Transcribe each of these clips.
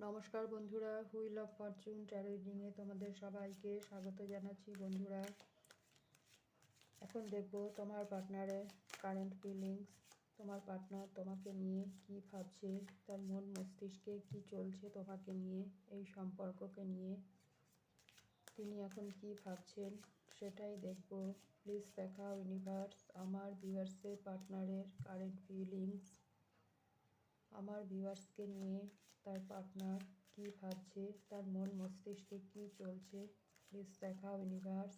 নমস্কার বন্ধুরা, wheel of Fortune taro রিডিংয়ে তোমাদের সবাইকে স্বাগত জানাচ্ছি। বন্ধুরা, এখন দেখব তোমার পার্টনারের কারেন্ট ফিলিংস। তোমার পার্টনার তোমাকে নিয়ে কি ভাবছে, তার মন মস্তিষ্কে কি চলছে তোমাকে নিয়ে, এই সম্পর্ককে নিয়ে তিনি এখন কি ভাবছেন সেটাই দেখব। প্লিজ দেখাও ইউনিভার্স আমার ভিউয়ার্সের পার্টনারের কারেন্ট ফিলিংস। আমার ভিউয়ার্সকে নিয়ে তার পার্টনার কি ভাবছে, তার মন মস্তিষ্কে কি চলছে, প্লিজ দেখাও ইউনিভার্স।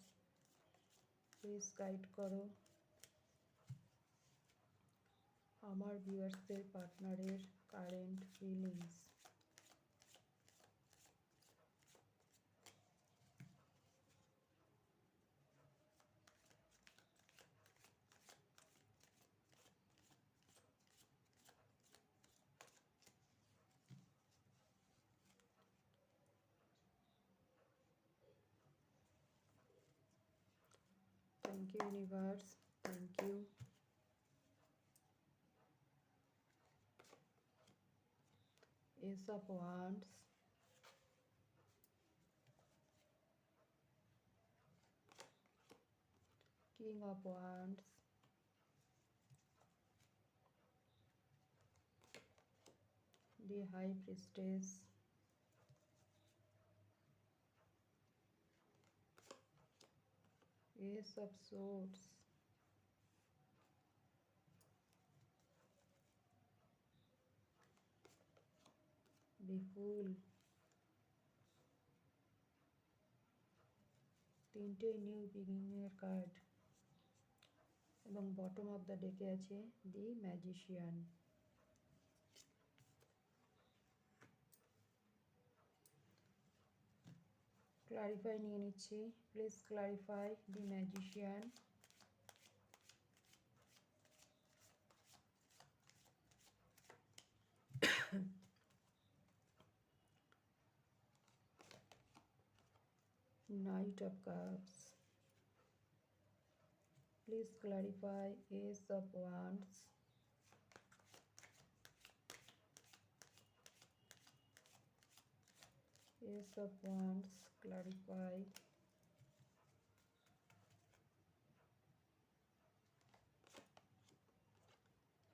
প্লিজ গাইড করো আমার ভিউয়ার্সদের পার্টনারের current feelings. Thank you, universe. Thank you. Ace of Wands. King of Wands. The High Priestess. Ace of Swords. The Fool. তিনটে নিউ বিগিনিংয়ের কার্ড এবং বটম অফ দ্য ডেকে আছে দি ম্যাজিশিয়ান। ক্লারিফাই নিয়ে নিচ্ছি। Please clarify the magician. Knight of Cups. Please clarify Ace of Wands. Ace of Wands, clarify.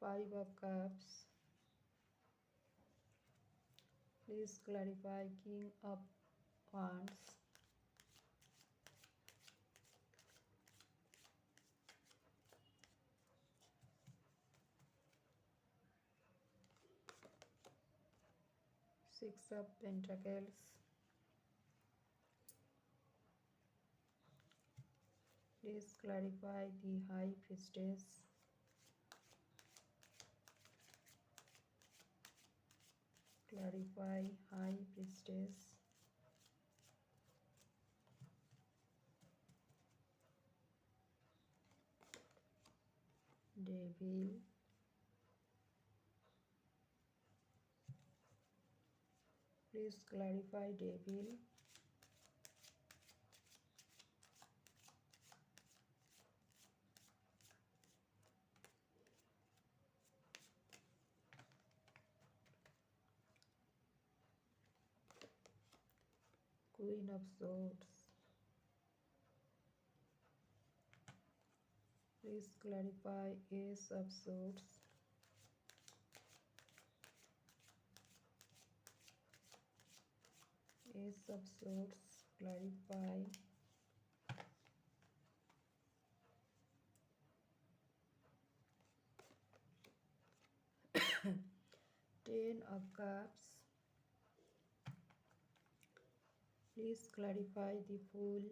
Five of Cups. Please clarify King of Wands. Six of Pentacles. Please clarify the High Priestess. Clarify High Priestess. Devil. Please clarify Devil. Queen of Swords. Please clarify Ace of Swords. Ace of Swords, clarify. Ten of Cups. Please clarify the Fool.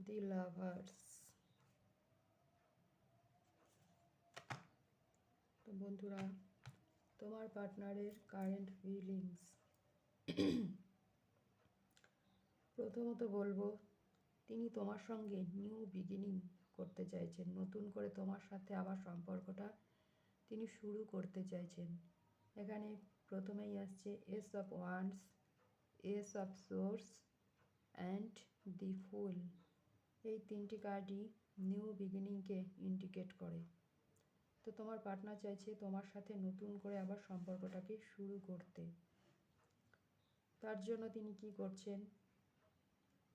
The Lovers. তো বন্ধুরা, তোমার পার্টনারের current feelings. প্রথমত বলবো, তিনি তোমার সঙ্গে new beginning করতে চাইছেন, নতুন করে তোমার সাথে আবার সম্পর্কটা তিনি শুরু করতে চাইছেন। এখানে প্রথমেই আসছে ace of wands, ace of swords and the fool. এই তিনটি কার্ডই নিউ বিগিনিংকে ইন্ডিকেট করে। তো তোমার পার্টনার চাইছে তোমার সাথে নতুন করে আবার সম্পর্কটাকে শুরু করতে। তার জন্য তিনি কি করছেন?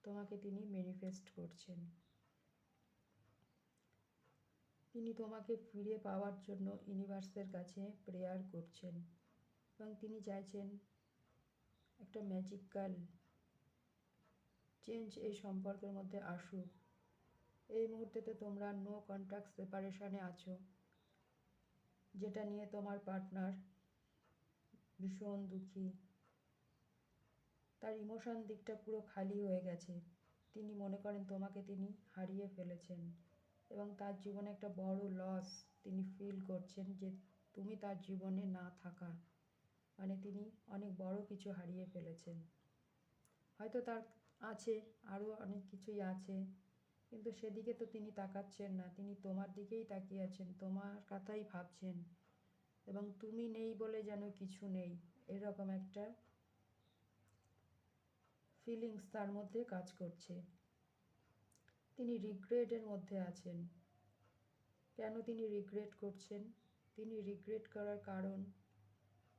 তোমাকে তিনি ম্যানিফেস্ট করছেন। তিনি তোমাকে ফিরে পাওয়ার জন্য ইউনিভার্সের কাছে প্রেয়ার করছেন এবং তিনি চাইছেন একটা ম্যাজিক্যাল চেঞ্জ এই সম্পর্কের মধ্যে আসুক। এই মুহূর্তেতে তোমরা নো কন্ট্যাক্ট সেপারেশনে আছো, যেটা নিয়ে তোমার পার্টনার ভীষণ দুঃখী। তার ইমোশন দিকটা পুরো খালি হয়ে গেছে। তিনি মনে করেন তোমাকে তিনি হারিয়ে ফেলেছেন এবং তার জীবনে একটা বড় লস তিনি ফিল করছেন, যে তুমি তার জীবনে না থাকা মানে তিনি অনেক বড় কিছু হারিয়ে ফেলেছেন। হয়তো তার আছে আরও অনেক কিছুই আছে, কিন্তু সেদিকে তো তিনি তাকাচ্ছেন না। তিনি তোমার দিকেই তাকিয়ে আছেন, তোমার কথাই ভাবছেন এবং তুমি নেই বলে যেন কিছু নেই, এরকম একটা ফিলিংস তার মধ্যে কাজ করছে। তিনি রিগ্রেটের মধ্যে আছেন। কেন তিনি রিগ্রেট করছেন? তিনি রিগ্রেট করার কারণ,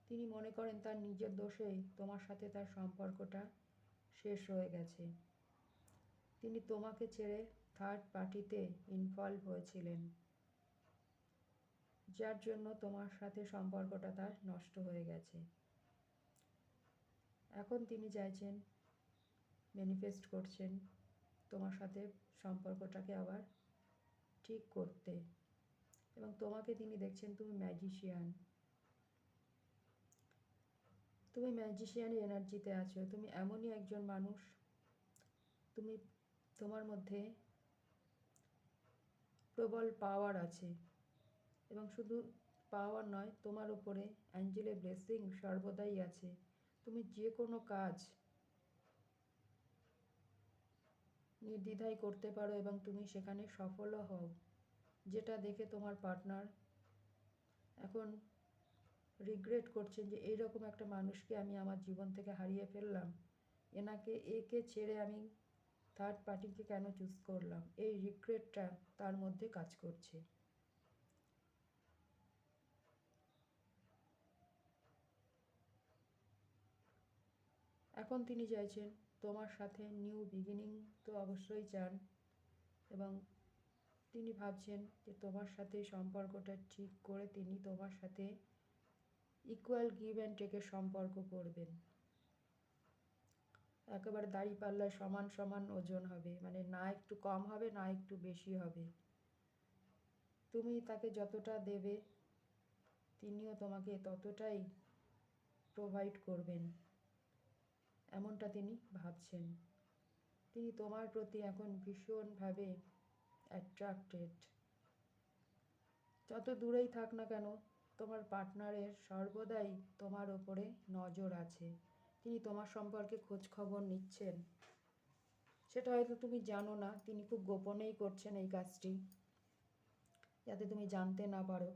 তিনি মনে করেন তার নিজের দোষেই তোমার সাথে তার সম্পর্কটা শেষ হয়ে গেছে। তিনি তোমাকে ছেড়ে থার্ড পার্টিতে ইনভলভ হয়েছিলেন, যার জন্য তোমার সাথে সম্পর্কটা তার নষ্ট হয়ে গেছে। এখন তিনি চাইছেন, ম্যানিফেস্ট করছেন তোমার সাথে সম্পর্কটাকে আবার ঠিক করতে এবং তোমাকে তিনি দেখছেন তুমি ম্যাজিশিয়ান। তুমি ম্যাজিশিয়ানের এনার্জিতে আছো। তুমি এমনই একজন মানুষ, তোমার মধ্যে প্রবল পাওয়ার আছে এবং শুধু পাওয়ার নয়, তোমার উপরে অ্যাঞ্জেলের ব্লেসিং সর্বদাই আছে। তুমি যে কোনো কাজ নির্দ্বিধায় করতে পারো এবং তুমি সেখানে সফলও হও, যেটা দেখে তোমার পার্টনার এখন রিগ্রেট করছেন যে এইরকম একটা মানুষকে আমি আমার জীবন থেকে হারিয়ে ফেললাম, একে ছেড়ে আমি থার্ড পার্টিকে কেন চুজ করলাম। এই রিগ্রেটটা তার মধ্যে কাজ করছে। এখন তিনি চাইছেন তোমার সাথে নিউ বিগিনিং তো অবশ্যই চান এবং তিনি ভাবছেন যে তোমার সাথে সম্পর্কটা ঠিক করে তিনি তোমার সাথে ইকুয়াল গিভ অ্যান্ড টেকের সম্পর্ক করবেন। একেবারে দাঁড়িপাল্লায় সমান সমান ওজন হবে, মানে না একটু কম হবে না একটু বেশি হবে। তুমি তাকে যতটা দেবে তিনিও তোমাকে ততটাই প্রোভাইড করবেন, এমনটা তিনি ভাবছেন। তিনি তোমার প্রতি এখন ভীষণভাবে অ্যাট্রাক্টেড। যত দূরেই থাক না কেন, তোমার পার্টনারের সর্বদাই তোমার ওপরে নজর আছে। তিনি তোমার সম্পর্কে খোঁজ খবর নিচ্ছেন, সেটা হয়তো তুমি জানো না। তিনি খুব গোপনেই করছেন এই কাজটি, যাতে তুমি জানতে না পারো।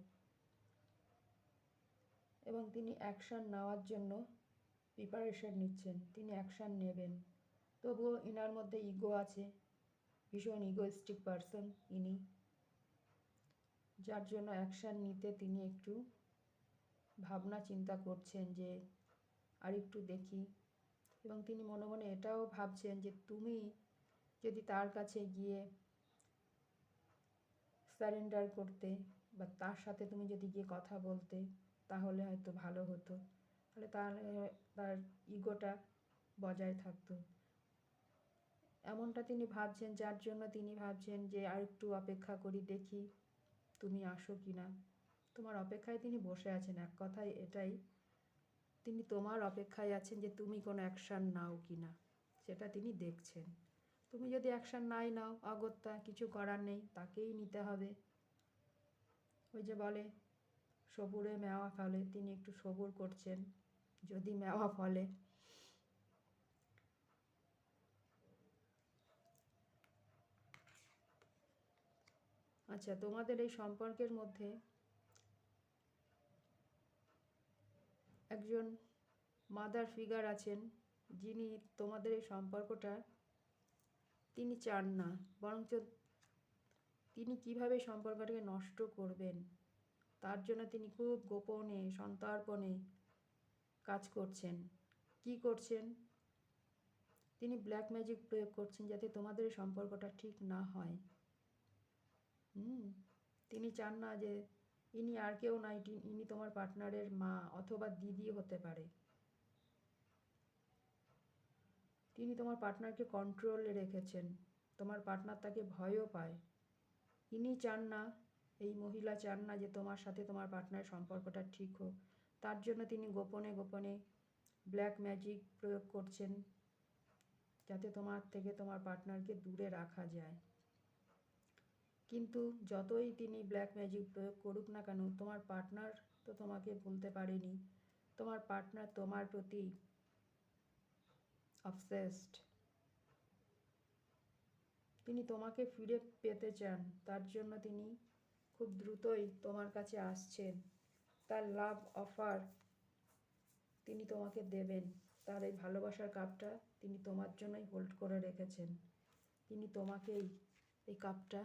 এবং তিনি অ্যাকশান নেওয়ার জন্য প্রিপারেশন নিচ্ছেন, তিনি অ্যাকশান নেবেন। তবুও ইনার মধ্যে ইগো আছে, ভীষণ ইগোইস্টিক পারসন ইনি, যার জন্য অ্যাকশান নিতে তিনি একটু ভাবনা চিন্তা করছেন যে আর একটু দেখি। এবং তিনি মনে মনে এটাও ভাবছেন যে তুমি যদি তার কাছে গিয়ে সারেন্ডার করতে বা তার সাথে তুমি যদি গিয়ে কথা বলতে, তাহলে হয়তো ভালো হতো, তাহলে তার ইগোটা বজায় থাকতো। এমনটা তিনি ভাবছেন, যার জন্য তিনি ভাবছেন যে আর একটু অপেক্ষা করি, দেখি তুমি আসো কি না। তোমার অপেক্ষায় তিনি বসে আছেন, এক কথায় এটাই, তিনি তোমার অপেক্ষায় আছেন যে তুমি কোনো অ্যাকশান নাও কি না, সেটা তিনি দেখছেন। তুমি যদি অ্যাকশান নাই নাও, অগত্যা কিছু করার নেই, তাকেই নিতে হবে। ওই যে বলে সবুরে মেওয়া ফলে, তিনি একটু সবুর করছেন, যদি মেওয়া ফলে। আচ্ছা, তোমাদের এই সম্পর্কের মধ্যে একজন মাদার ফিগার আছেন, যিনি তোমাদের এই সম্পর্কটা তিনি চান না, বরঞ্চ তিনি কিভাবে সম্পর্কটাকে নষ্ট করবেন তার জন্য তিনি খুব গোপনে সন্তর্পণে কাজ করছেন। কি করছেন? তিনি ব্ল্যাক ম্যাজিক প্রয়োগ করছেন যাতে তোমাদের এই সম্পর্কটা ঠিক না হয়। তিনি চান না যে ইনি আর কেউ নয়, ইনি তোমার পার্টনারের মা অথবা দিদি হতে পারে। তিনি তোমার পার্টনারকে কন্ট্রোলে রেখেছেন, তোমার পার্টনার তাকে ভয়ও পায়। ইনি চান না, এই মহিলা চান না যে তোমার সাথে তোমার পার্টনারের সম্পর্কটা ঠিক হোক। তার জন্য তিনি গোপনে গোপনে ব্ল্যাক ম্যাজিক প্রয়োগ করছেন যাতে তোমার থেকে তোমার পার্টনারকে দূরে রাখা যায়। কিন্তু যতই তিনি ব্ল্যাক ম্যাজিক প্রয়োগ করুক না কেন, তোমার পার্টনার তো তোমাকে ভুলতে পারেনি। তোমার পার্টনার তোমার প্রতি অবসেসড। তিনি তোমাকে ফিরে পেতে চান, তার জন্য তিনি খুব দ্রুতই তোমার কাছে আসছেন। তার লাভ অফার তিনি তোমাকে দেবেন। তার এই ভালোবাসার কাপটা তিনি তোমার জন্যই হোল্ড করে রেখেছেন। তিনি তোমাকেই এই কাপটা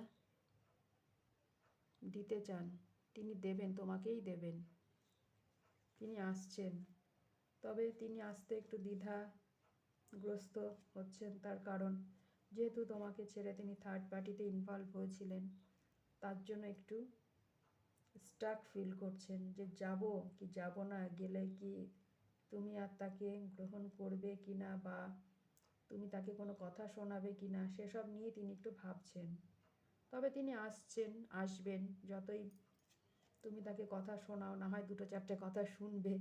দিতে চান, তিনি দেবেন, তোমাকেই দেবেন। তিনি আসছেন, তবে তিনি আসতে একটু দ্বিধাগ্রস্ত হচ্ছেন, তার কারণ যেহেতু তোমাকে ছেড়ে তিনি থার্ড পার্টিতে ইনভলভ হয়েছিলেন, তার জন্য একটু স্টাক ফিল করছেন যে যাব কি যাব না, গেলে কি তুমি আর তাকে গ্রহণ করবে কি না, বা তুমি তাকে কোনো কথা শোনাবে কি না, সেসব নিয়ে তিনি একটু ভাবছেন। তবে তিনি আসবেন, যতই তুমি তাকে কথা শোনাও, না হয় দুটো চারটে কথা শুনবে,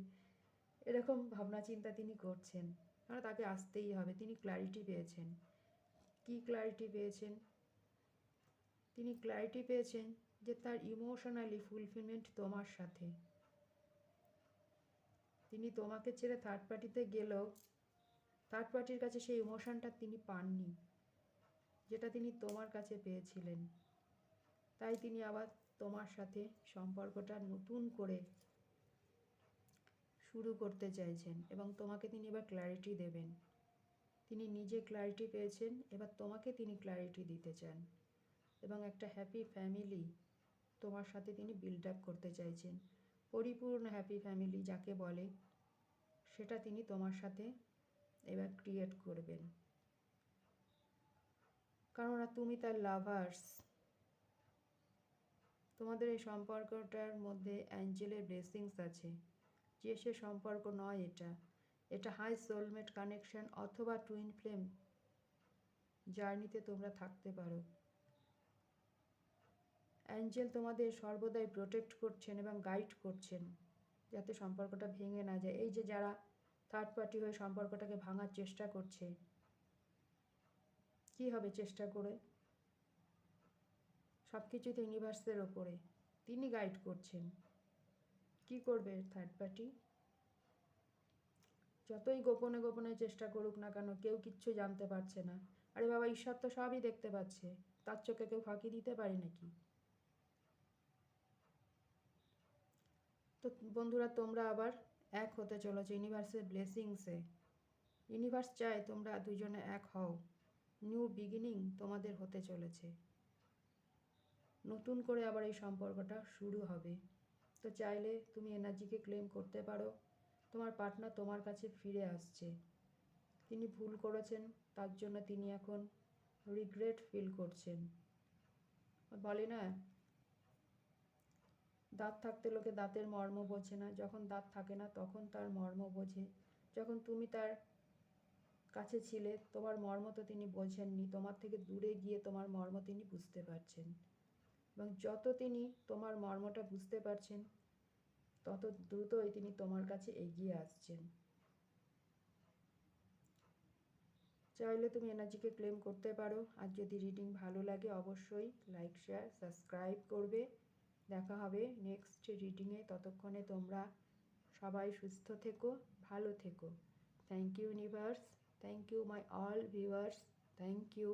এরকম ভাবনা চিন্তা তিনি করছেন। কারণ তাকে আসতেই হবে, তিনি ক্ল্যারিটি পেয়েছেন। কি ক্ল্যারিটি পেয়েছেন? তিনি ক্ল্যারিটি পেয়েছেন যে তার ইমোশনালি ফুলফিলমেন্ট তোমার সাথে। তিনি তোমাকে ছেড়ে থার্ড পার্টিতে গেলেও থার্ড পার্টির কাছে সেই ইমোশনটা তিনি পাননি, যেটা তিনি তোমার কাছে পেয়েছিলেন। তাই তিনি আবার তোমার সাথে সম্পর্কটা নতুন করে শুরু করতে চাইছেন, এবং তোমাকে তিনি এবার ক্ল্যারিটি দেবেন। তিনি নিজে ক্ল্যারিটি পেয়েছেন, এবার তোমাকে তিনি ক্ল্যারিটি দিতে চান, এবং একটা হ্যাপি ফ্যামিলি তোমার সাথে তিনি বিল্ড আপ করতে চাইছেন। পরিপূর্ণ হ্যাপি ফ্যামিলি যাকে বলে, সেটা তিনি তোমার সাথে এবার ক্রিয়েট করবেন। কেননা তুমি তার লাভার্স। তোমাদের এই সম্পর্কটার মধ্যে অ্যাঞ্জেলের ব্লেসিংস আছে। যে সে সম্পর্ক নয় এটা, এটা হাই সোলমেট কানেকশন অথবা টুইন ফ্লেম জার্নিতে তোমরা থাকতে পারো। অ্যাঞ্জেল তোমাদের সর্বদাই প্রোটেক্ট করছেন এবং গাইড করছেন যাতে সম্পর্কটা ভেঙে না যায়। এই যে যারা থার্ড পার্টি হয়ে সম্পর্কটাকে ভাঙার চেষ্টা করছে, কি হবে চেষ্টা করে? সব কিছু তো ইউনিভার্সের ওপরে, তিনি গাইড করছেন। কি করবে থার্ড পার্টি? যতই গোপনে গোপনে চেষ্টা করুক না কেন, কেউ কিচ্ছু জানতে পারছে না। আরে বাবা, ঈশ্বর তো সবই দেখতে পাচ্ছে, তার চোখে কেউ ফাঁকি দিতে পারে নাকি? তো বন্ধুরা, তোমরা আবার এক হতে চলেছো ইউনিভার্সের ব্লেসিংসে। ইউনিভার্স চায় তোমরা দুজনে এক হও। নিউ বিগিনিং তোমাদের হতে চলেছে, নতুন করে আবার এই সম্পর্কটা শুরু হবে। তো চাইলে তুমি এনার্জিকে ক্লেম করতে পারো। তোমার পার্টনার তোমার কাছে ফিরে আসছে। তিনি ভুল করেছেন, তার জন্য তিনি এখন রিগ্রেট ফিল করছেন। বলে না, দাঁত থাকতে লোকে দাঁতের মর্ম বোঝে না, যখন দাঁত থাকে না তখন তার মর্ম বোঝে। যখন তুমি তার কাছে ছিলে, তোমার মর্ম তো তিনি বোঝেননি, তোমার থেকে দূরে গিয়ে তোমার মর্ম তিনি বুঝতে পারছেন। এবং যত তিনি তোমার মর্মটা বুঝতে পারছেন, তত দ্রুতই তিনি তোমার কাছে এগিয়ে আসছেন। চাইলে তুমি এনার্জিকে ক্লেম করতে পারো। আর যদি রিডিং ভালো লাগে অবশ্যই লাইক, শেয়ার, সাবস্ক্রাইব করবে। দেখা হবে নেক্সট রিডিংয়ে। ততক্ষণে তোমরা সবাই সুস্থ থেকো, ভালো থেকো। Thank you universe, thank you my all viewers, thank you.